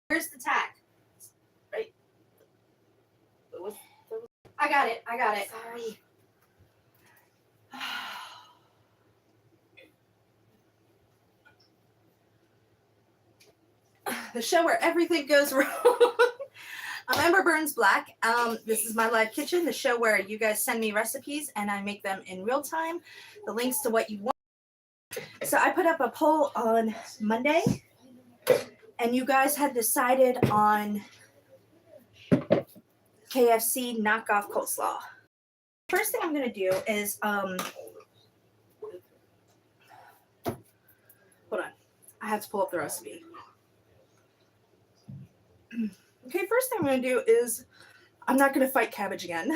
Where's the tack? Right. I got it. Sorry. The show where everything goes wrong. I'm EmberBurnsBlack. This is my live kitchen, the show where you guys send me recipes and I make them in real time. The links to what you want. So I put up a poll on Monday, and you guys had decided on KFC knockoff coleslaw. First thing I'm going to do is, hold on, I have to pull up the recipe. Okay, first thing I'm going to do is, I'm not going to fight cabbage again.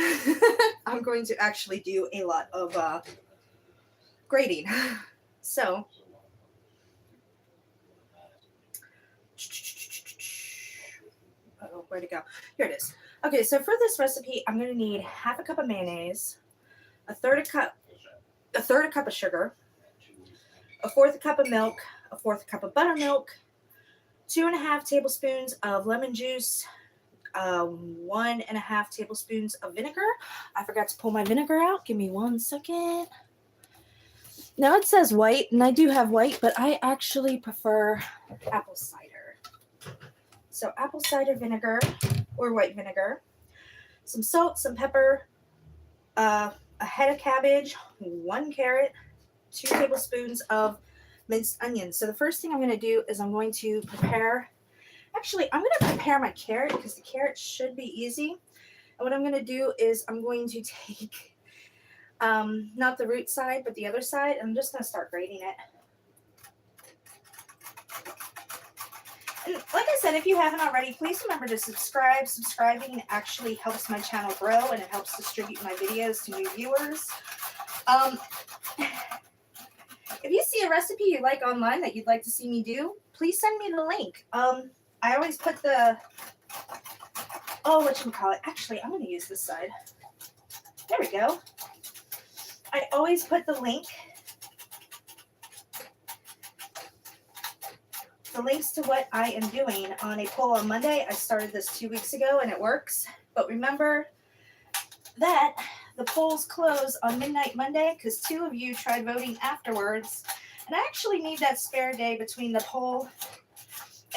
I'm going to actually do a lot of grating. So, where'd it go? Here it is. Okay, so for this recipe, I'm going to need half a cup of mayonnaise, a third a cup of sugar, a fourth a cup of milk, a fourth a cup of buttermilk, 2.5 tablespoons of lemon juice, 1.5 tablespoons of vinegar. I forgot to pull my vinegar out. Give me 1 second. Now it says white, and I do have white, but I actually prefer apple cider. So apple cider vinegar or white vinegar, some salt, some pepper, a head of cabbage, 1 carrot, 2 tablespoons of minced onions. So the first thing I'm going to do is I'm going to prepare my carrot because the carrot should be easy. And what I'm going to do is I'm going to take not the root side, but the other side. I'm just going to start grating it. And like I said, if you haven't already, please remember to subscribe. Subscribing actually helps my channel grow, and it helps distribute my videos to new viewers. If you see a recipe you like online that you'd like to see me do, please send me the link. I always put the, actually, I'm going to use this side. There we go. I always put the links to what I am doing on a poll on Monday. I started this 2 weeks ago and it works. But remember that the polls close on midnight Monday because 2 of you tried voting afterwards. And I actually need that spare day between the poll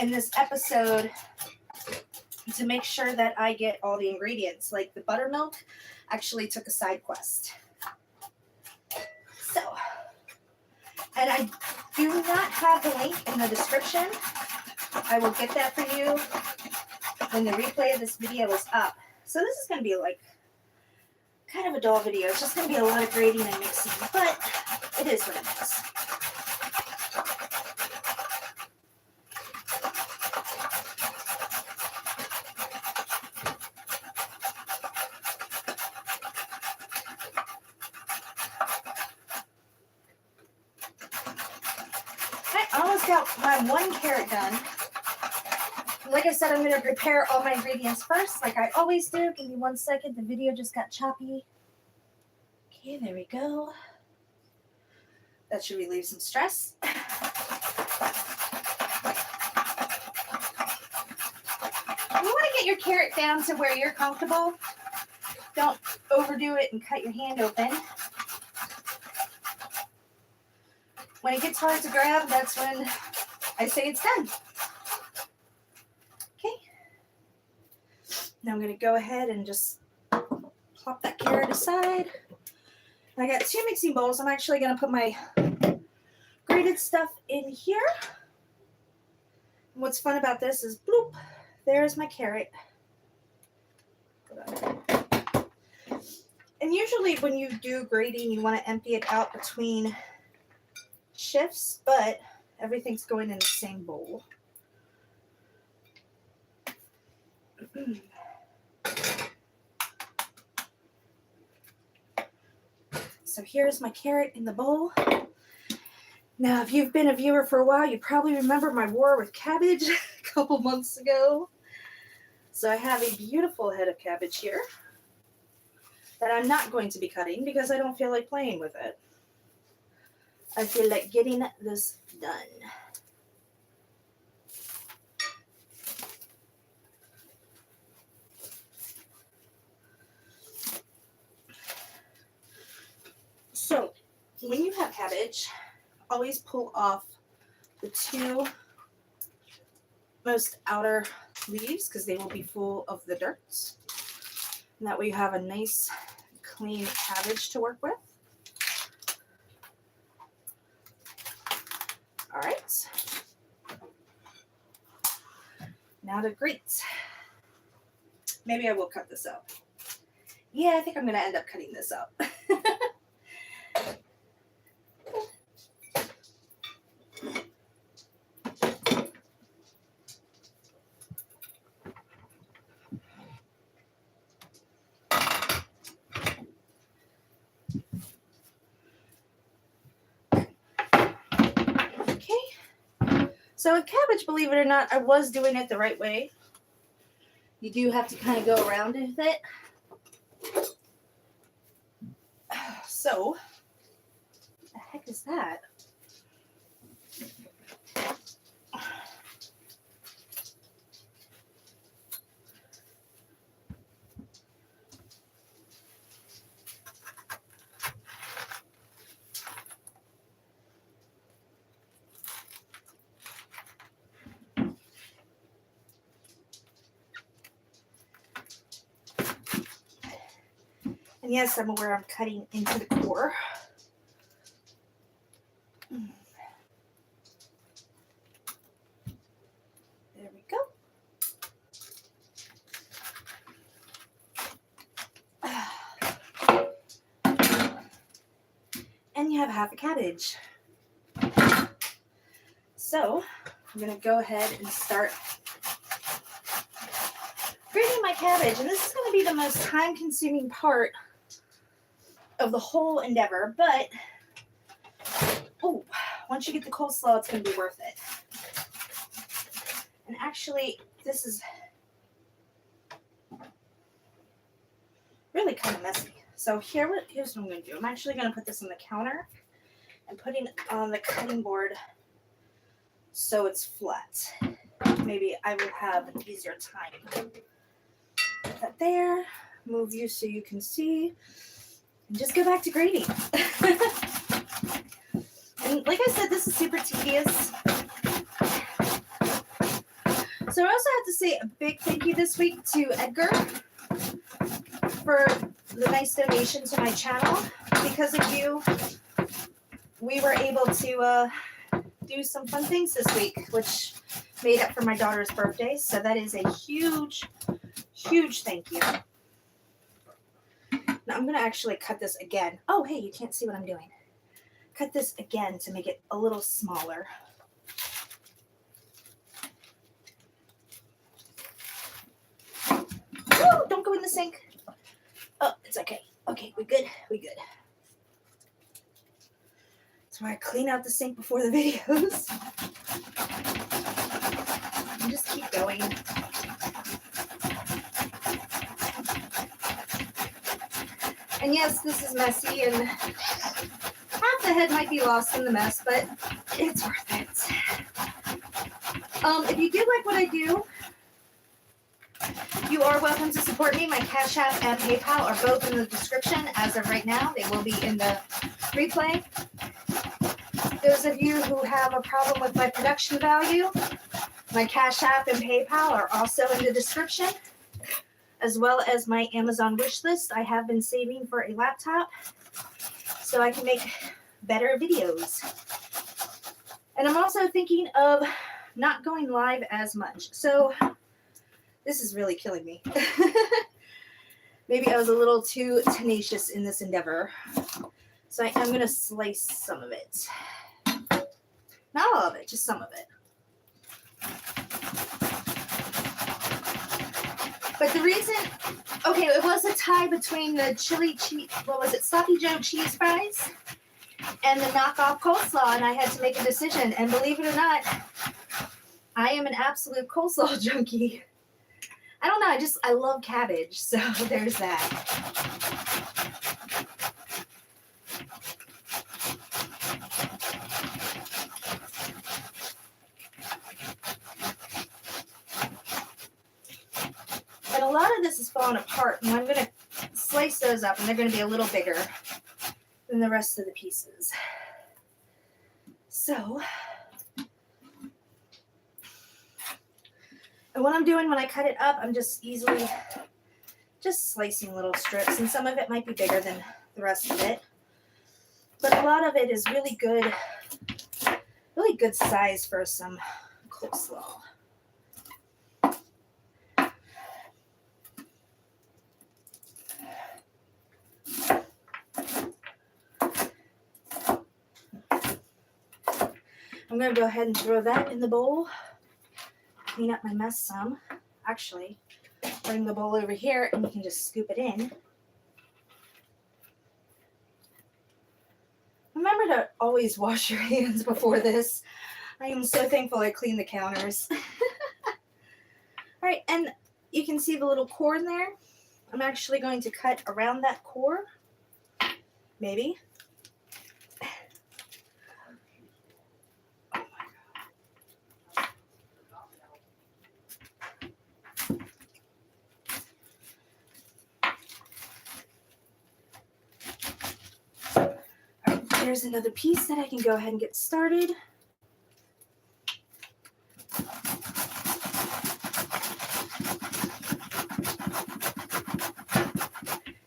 and this episode to make sure that I get all the ingredients. Like the buttermilk actually took a side quest. So, and I do not have the link in the description. I will get that for you when the replay of this video is up. So this is going to be like kind of a dull video. It's just going to be a lot of grating and mixing, but it is what it is. I almost got my 1 carrot done. Like I said, I'm going to prepare all my ingredients first, like I always do. Give me 1 second. The video just got choppy. Okay, there we go. That should relieve some stress. You want to get your carrot down to where you're comfortable. Don't overdo it and cut your hand open. When it gets hard to grab, that's when I say it's done. Okay. Now I'm going to go ahead and just plop that carrot aside. I got 2 mixing bowls. I'm actually going to put my grated stuff in here. And what's fun about this is, bloop, there's my carrot. And usually when you do grating, you want to empty it out between shifts, but everything's going in the same bowl. So here's my carrot in the bowl. Now, if you've been a viewer for a while, you probably remember my war with cabbage a couple months ago. So I have a beautiful head of cabbage here that I'm not going to be cutting because I don't feel like playing with it. I feel like getting this done. have cabbage, always pull off the two most outer leaves because they will be full of the dirt. And that way you have a nice clean cabbage to work with. All right. Now to grate. Maybe I will cut this up. Yeah, I think I'm going to end up cutting this up. So with cabbage, believe it or not, I was doing it the right way. You do have to kind of go around with it. So, what the heck is that? And yes, I'm aware I'm cutting into the core. There we go. And you have half a cabbage. So I'm going to go ahead and start grating my cabbage. And this is going to be the most time-consuming part of the whole endeavor, but once you get the coleslaw, it's going to be worth it. And actually, this is really kind of messy. So here's what I'm going to do. I'm actually going to put this on the counter and putting it on the cutting board so it's flat. Maybe I will have an easier time. Put that there. Move you so you can see. And just go back to grating. And like I said, this is super tedious. So I also have to say a big thank you this week to Edgar for the nice donation to my channel. Because of you, we were able to do some fun things this week, which made up for my daughter's birthday. So that is a huge, huge thank you. Now I'm going to actually cut this again. Oh, hey, you can't see what I'm doing. Cut this again to make it a little smaller. Oh, don't go in the sink. Oh, it's okay. Okay, we good? We good. That's why I clean out the sink before the videos. And just keep going. And yes, this is messy, and half the head might be lost in the mess, but it's worth it. If you do like what I do, you are welcome to support me. My Cashapp and PayPal are both in the description as of right now. They will be in the replay. Those of you who have a problem with my production value, my Cashapp and PayPal are also in the description, as well as my Amazon wish list. I have been saving for a laptop so I can make better videos. And I'm also thinking of not going live as much. So this is really killing me. Maybe I was a little too tenacious in this endeavor. So I'm going to slice some of it. Not all of it, just some of it. But the reason, okay, it was a tie between the chili cheese, what was it, Sloppy Joe cheese fries and the knockoff coleslaw, and I had to make a decision. And believe it or not, I am an absolute coleslaw junkie. I don't know, I love cabbage, so there's that. But a lot of this is falling apart, and I'm going to slice those up, and they're going to be a little bigger than the rest of the pieces. So, and what I'm doing when I cut it up, I'm just slicing little strips, and some of it might be bigger than the rest of it. But a lot of it is really good size for some coleslaw. I'm going to go ahead and throw that in the bowl. Clean up my mess some. Actually, bring the bowl over here and you can just scoop it in. Remember to always wash your hands before this. I am so thankful I cleaned the counters. All right, and you can see the little core in there. I'm actually going to cut around that core. Maybe. There's another piece that I can go ahead and get started.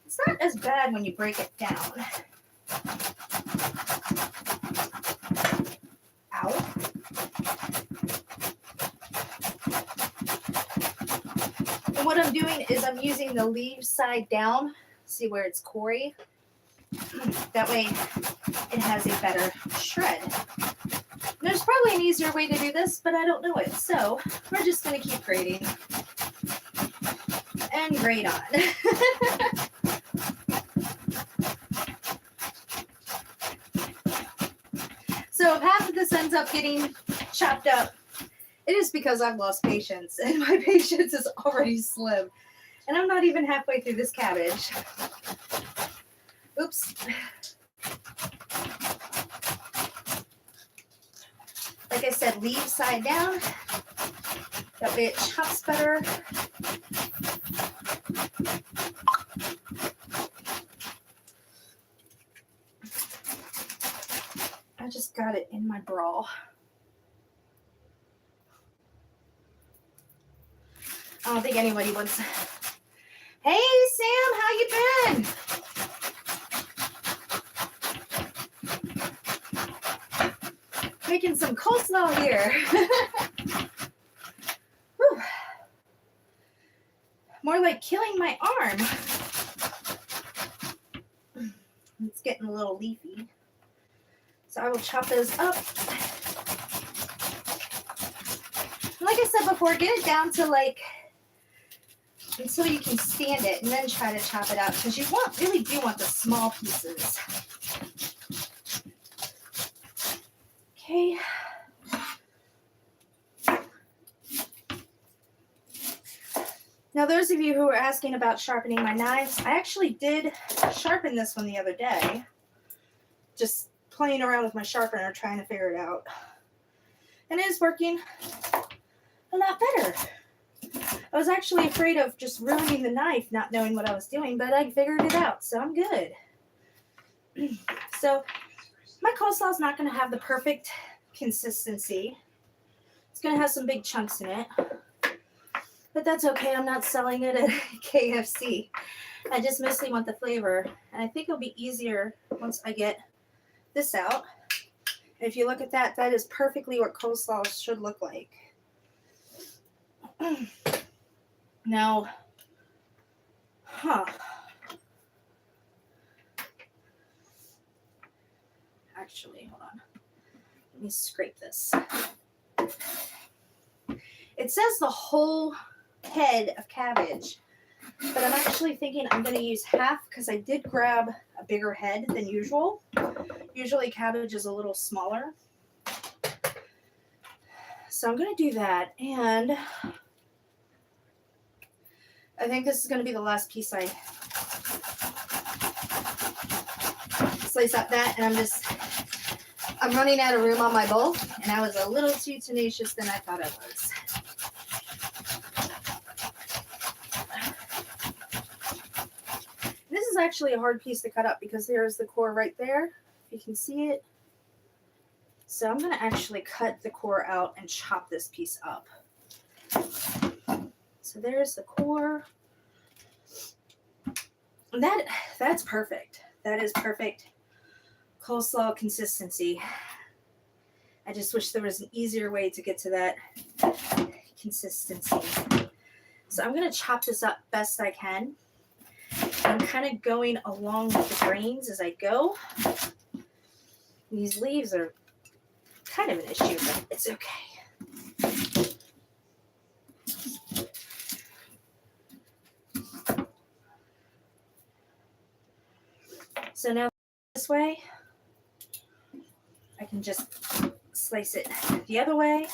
It's not as bad when you break it down. Ow. And what I'm doing is I'm using the leaves side down. See where it's cory? That way it has a better shred. There's probably an easier way to do this, but I don't know it. So we're just going to keep grating and grate on. So if half of this ends up getting chopped up, it is because I've lost patience, and my patience is already slim. And I'm not even halfway through this cabbage. Oops. Like I said, leave side down. That way it chops better. I just got it in my bra. I don't think anybody wants. Hey Sam, how you been? Making some coleslaw here. More like killing my arm. It's getting a little leafy. So I will chop those up. Like I said before, get it down to like until you can stand it, and then try to chop it out because you really do want the small pieces. Okay. Now, those of you who are asking about sharpening my knives, I actually did sharpen this one the other day. Just playing around with my sharpener, trying to figure it out. And it is working a lot better. I was actually afraid of just ruining the knife, not knowing what I was doing, but I figured it out, so I'm good. So my coleslaw is not going to have the perfect consistency. It's going to have some big chunks in it, but that's okay. I'm not selling it at KFC. I just mostly want the flavor, and I think it'll be easier once I get this out. And if you look at that, that is perfectly what coleslaw should look like. Now, actually, hold on. Let me scrape this. It says the whole head of cabbage, but I'm actually thinking I'm going to use half because I did grab a bigger head than usual. Usually cabbage is a little smaller. So I'm going to do that, and I think this is going to be the last piece I slice up that, and I'm running out of room on my bowl, and I was a little too tenacious than I thought I was. This is actually a hard piece to cut up because there's the core right there. If you can see it. So I'm going to actually cut the core out and chop this piece up. So there's the core. That's perfect. That is perfect coleslaw consistency. I just wish there was an easier way to get to that consistency. So I'm going to chop this up best I can. I'm kind of going along with the grains as I go. These leaves are kind of an issue, but it's okay. So now this way, I can just slice it the other way.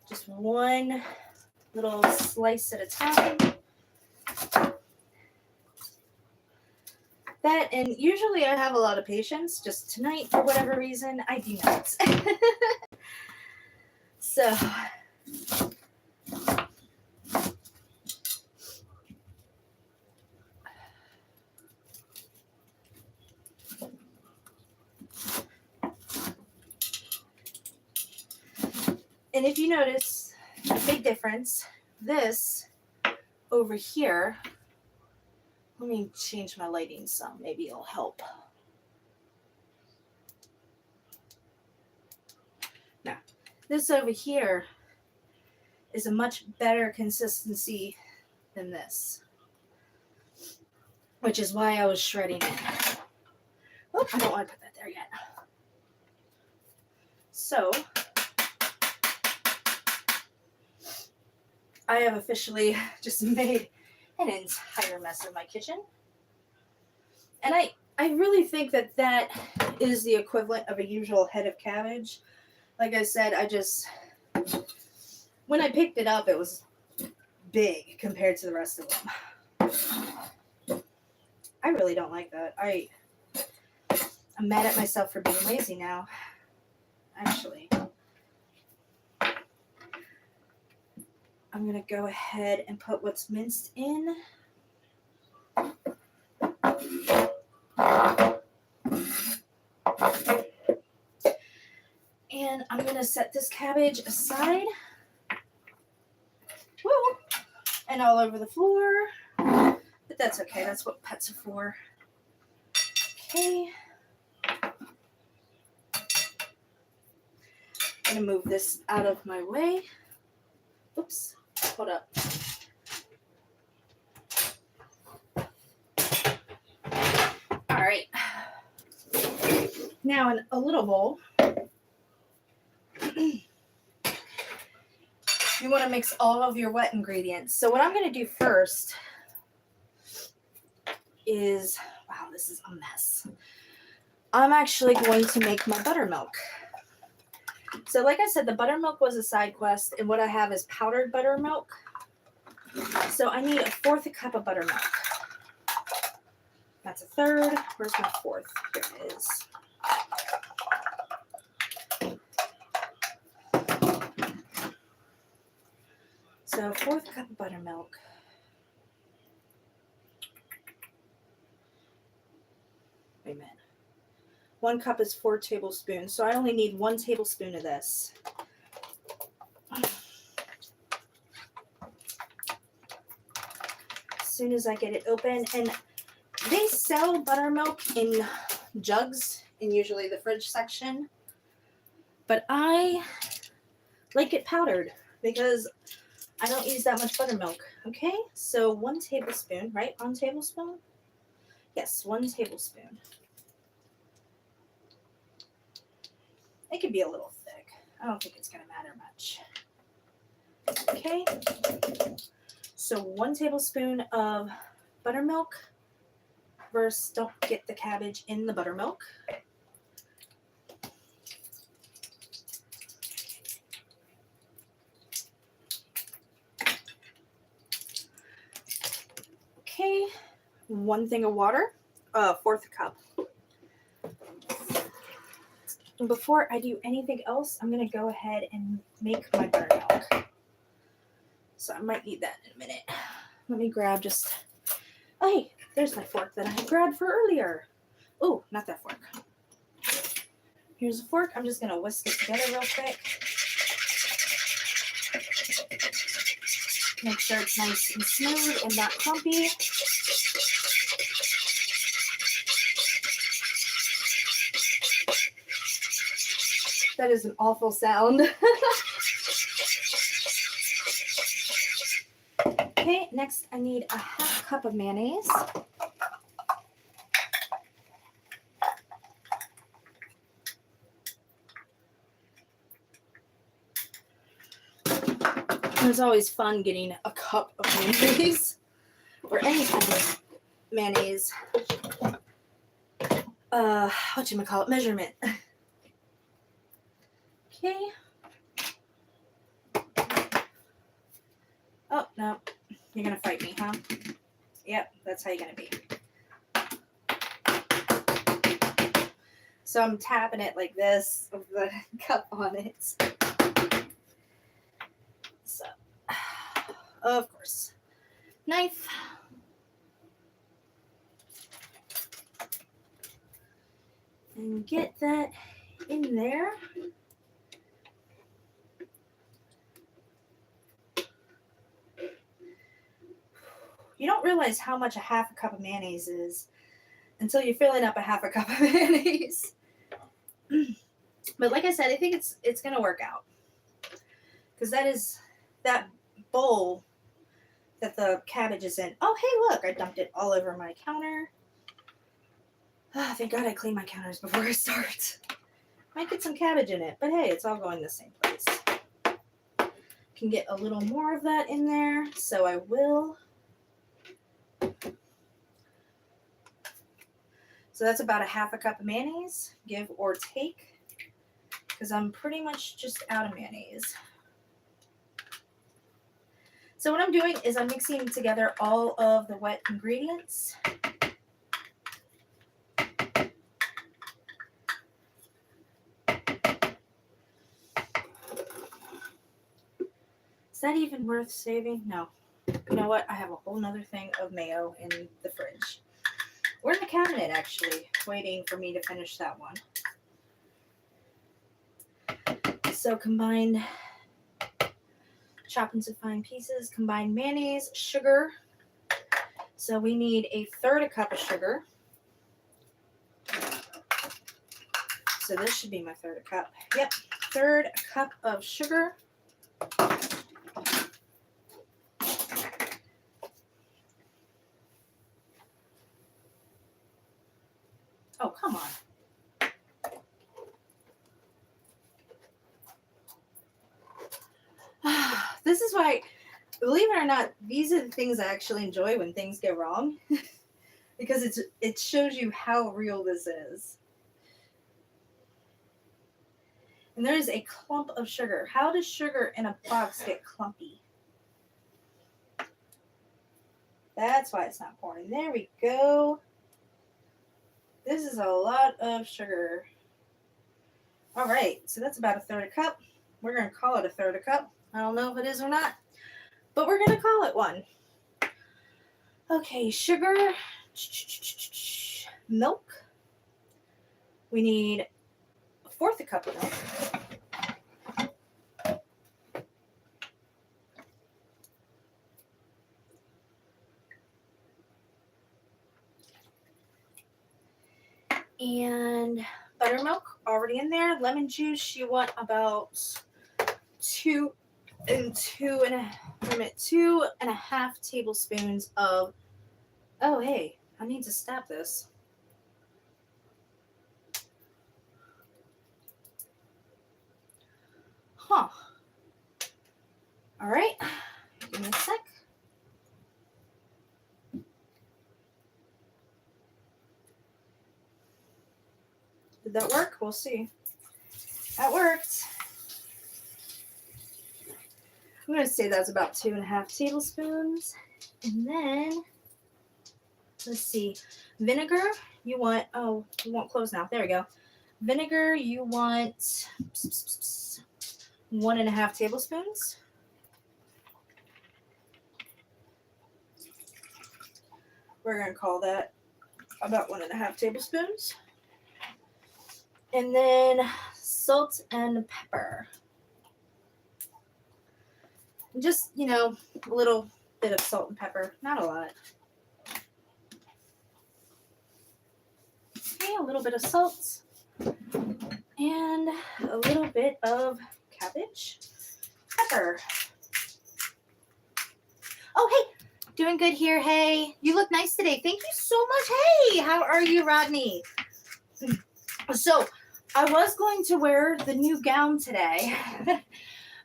Just one little slice at a time. That, and usually I have a lot of patience. Just tonight, for whatever reason, I do not. So, and if you notice a big difference, this over here, let me change my lighting some, maybe it'll help. Now, this over here is a much better consistency than this, which is why I was shredding it. Oh, I don't want to put that there yet. So, I have officially just made an entire mess of my kitchen. And I really think that that is the equivalent of a usual head of cabbage. Like I said, when I picked it up, it was big compared to the rest of them. I really don't like that. I'm mad at myself for being lazy now, actually. I'm going to go ahead and put what's minced in. And I'm going to set this cabbage aside. Woo! And all over the floor. But that's okay. That's what pets are for. Okay. I'm going to move this out of my way. Oops. Hold up. All right. Now in a little bowl, you want to mix all of your wet ingredients. So what I'm going to do first is, wow, this is a mess. I'm actually going to make my buttermilk. So like I said, the buttermilk was a side quest, and what I have is powdered buttermilk. So I need 1/4 cup of buttermilk. That's 1/3. Where's my 4th? Here it is. So 1/4 cup of buttermilk. Wait a minute. 1 cup is 4 tablespoons. So I only need 1 tablespoon of this. As soon as I get it open, and they sell buttermilk in jugs in usually the fridge section, but I like it powdered because I don't use that much buttermilk. Okay, so 1 tablespoon, right? 1 tablespoon? Yes, 1 tablespoon. It could be a little thick. I don't think it's going to matter much. Okay, so 1 tablespoon of buttermilk versus don't get the cabbage in the buttermilk. Okay, 1 thing of water, 1/4 cup. And before I do anything else, I'm going to go ahead and make my buttermilk. So I might need that in a minute. Let me grab just, oh hey, there's my fork that I had grabbed for earlier. Oh, not that fork. Here's a fork. I'm just going to whisk it together real quick. Make sure it's nice and smooth and not clumpy. That is an awful sound. Okay, next I need a half cup of mayonnaise. It's always fun getting a cup of mayonnaise or any kind of mayonnaise. Whatchamacallit, measurement. Okay. Oh, no. You're going to fight me, huh? Yep, that's how you're going to be. So I'm tapping it like this with the cup on it. So, of course. Knife. And get that in there. You don't realize how much a half a cup of mayonnaise is until you're filling up a half a cup of mayonnaise. But like I said, I think it's going to work out. Because that bowl that the cabbage is in. Oh, hey, look, I dumped it all over my counter. Oh, thank God I clean my counters before I start. Might get some cabbage in it, but hey, it's all going the same place. Can get a little more of that in there, so I will. So that's about a half a cup of mayonnaise, give or take, because I'm pretty much just out of mayonnaise. So what I'm doing is I'm mixing together all of the wet ingredients. Is that even worth saving? No. You know what? I have a whole nother thing of mayo in the fridge. Or in the cabinet, actually, waiting for me to finish that one. So combine, chop into fine pieces, combine mayonnaise, sugar. So we need a third a cup of sugar. So this should be my third a cup. Yep, third a cup of sugar. Oh, come on. This is why, believe it or not, these are the things I actually enjoy when things go wrong. Because it shows you how real this is. And there is a clump of sugar. How does sugar in a box get clumpy? That's why it's not pouring. There we go. This is a lot of sugar. All right, so that's about a third a cup. We're going to call it a third a cup. I don't know if it is or not, but we're going to call it one. Okay, sugar, milk. We need a fourth a cup of milk. And buttermilk already in there. Lemon juice, you want about 2.5 tablespoons of. Oh, hey, I need to snap this. Huh. All right, give me a sec. Did that work? We'll see. That worked. I'm going to say that's about 2.5 tablespoons. And then, let's see. Vinegar, you want, oh, you won't close now. There we go. Vinegar, you want 1.5 tablespoons. We're going to call that about 1.5 tablespoons. And then salt and pepper. Just, you know, a little bit of salt and pepper, not a lot. Okay, a little bit of salt and a little bit of cabbage pepper. Oh, hey, doing good here. Hey, you look nice today. Thank you so much. Hey, how are you, Rodney? So I was going to wear the new gown today,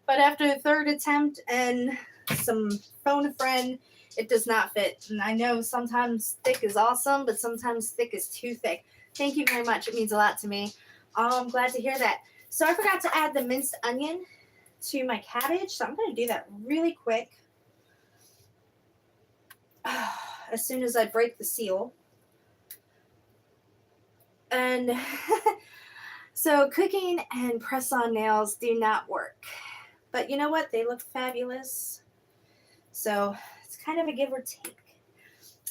but after the third attempt and some phone a friend, it does not fit. And I know sometimes thick is awesome, but sometimes thick is too thick. Thank you very much. It means a lot to me. I'm glad to hear that. So I forgot to add the minced onion to my cabbage, so I'm going to do that really quick. As soon as I break the seal. And so cooking and press-on nails do not work. But you know what? They look fabulous. So it's kind of a give or take.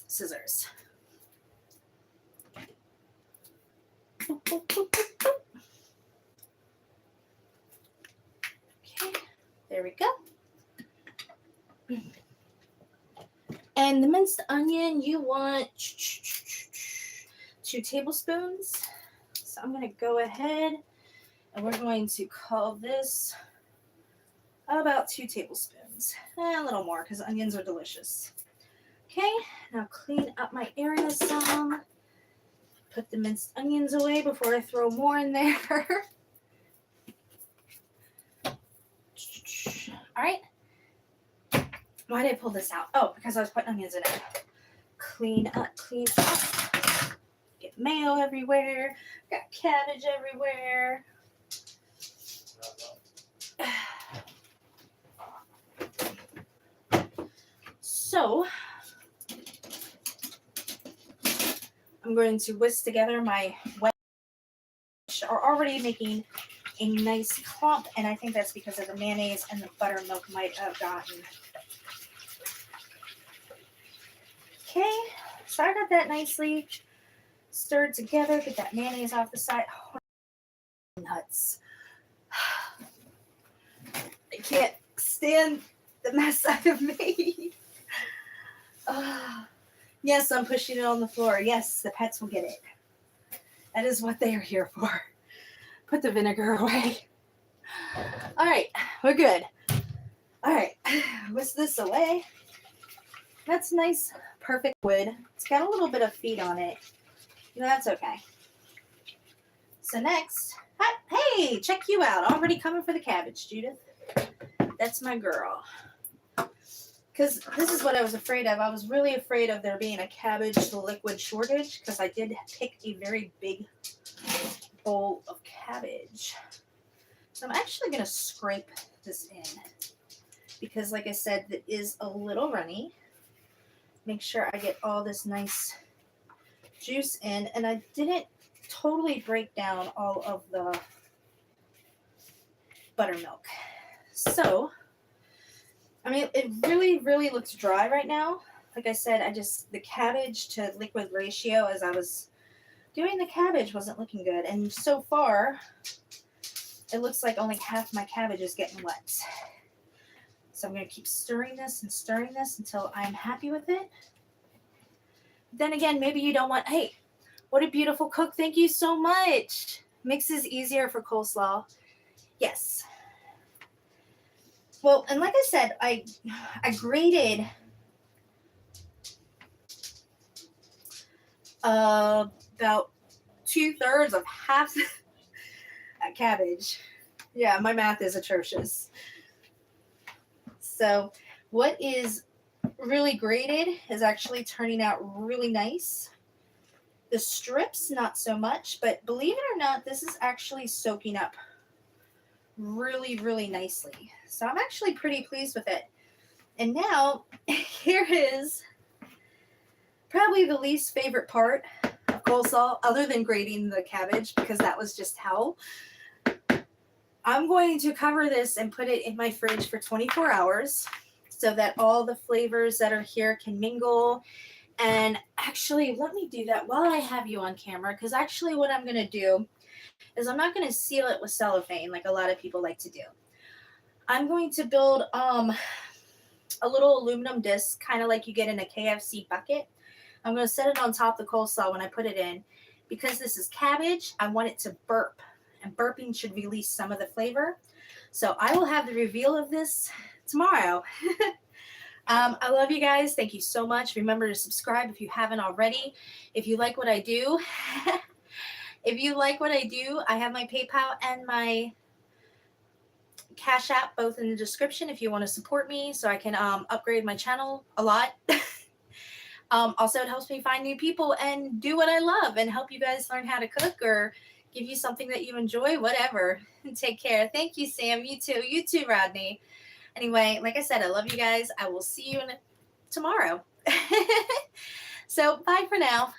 Scissors. Okay, there we go. And the minced onion, you want 2 tablespoons. So I'm going to go ahead and we're going to call this about 2 tablespoons. A little more because onions are delicious. Okay, now clean up my area some. Put the minced onions away before I throw more in there. All right. Why did I pull this out? Oh, because I was putting onions in it. Clean up, clean up. Get mayo everywhere. Got cabbage everywhere. So, I'm going to whisk together my wet, which are already making a nice clump, and I think that's because of the mayonnaise and the buttermilk might have gotten. Okay, so I got that nicely stirred together. Get that mayonnaise off the side. Oh, nuts. I can't stand the mess I have made. Yes, I'm pushing it on the floor. Yes, the pets will get it. That is what they are here for. Put the vinegar away. All right, we're good. All right, whisk this away. That's nice, perfect wood. It's got a little bit of feet on it. That's okay. So next, hey, check you out. Already coming for the cabbage, Judith. That's my girl. Because this is what I was afraid of. I was really afraid of there being a cabbage to liquid shortage because I did pick a very big bowl of cabbage. So I'm actually going to scrape this in because, like I said, it is a little runny. Make sure I get all this nice juice in, and I didn't totally break down all of the buttermilk. So, I mean, it really, really looks dry right now. Like I said, the cabbage to liquid ratio as I was doing the cabbage wasn't looking good. And so far, it looks like only half my cabbage is getting wet. So I'm going to keep stirring this until I'm happy with it. Then again, maybe you don't want, hey, what a beautiful cook. Thank you so much. Mixes easier for coleslaw. Yes. Well, and like I said, I grated about 2/3 of half a cabbage. Yeah, my math is atrocious. So what is really grated is actually turning out really nice. The strips, not so much, but believe it or not, this is actually soaking up really, really nicely. So I'm actually pretty pleased with it. And now, here is probably the least favorite part of coleslaw, other than grating the cabbage, because that was just hell. I'm going to cover this and put it in my fridge for 24 hours so that all the flavors that are here can mingle. And actually, let me do that while I have you on camera, because actually what I'm going to do is I'm not going to seal it with cellophane like a lot of people like to do. I'm going to build a little aluminum disc, kind of like you get in a KFC bucket. I'm going to set it on top of the coleslaw when I put it in. Because this is cabbage, I want it to burp, and burping should release some of the flavor. So I will have the reveal of this tomorrow. I love you guys. Thank you so much. Remember to subscribe if you haven't already. If you like what I do, I have my PayPal and my Cashapp both in the description if you want to support me so I can upgrade my channel a lot. Also, it helps me find new people and do what I love and help you guys learn how to cook or give you something that you enjoy, whatever. Take care. Thank you, Sam. You too. You too, Rodney. Anyway, like I said, I love you guys. I will see you tomorrow. So, bye for now.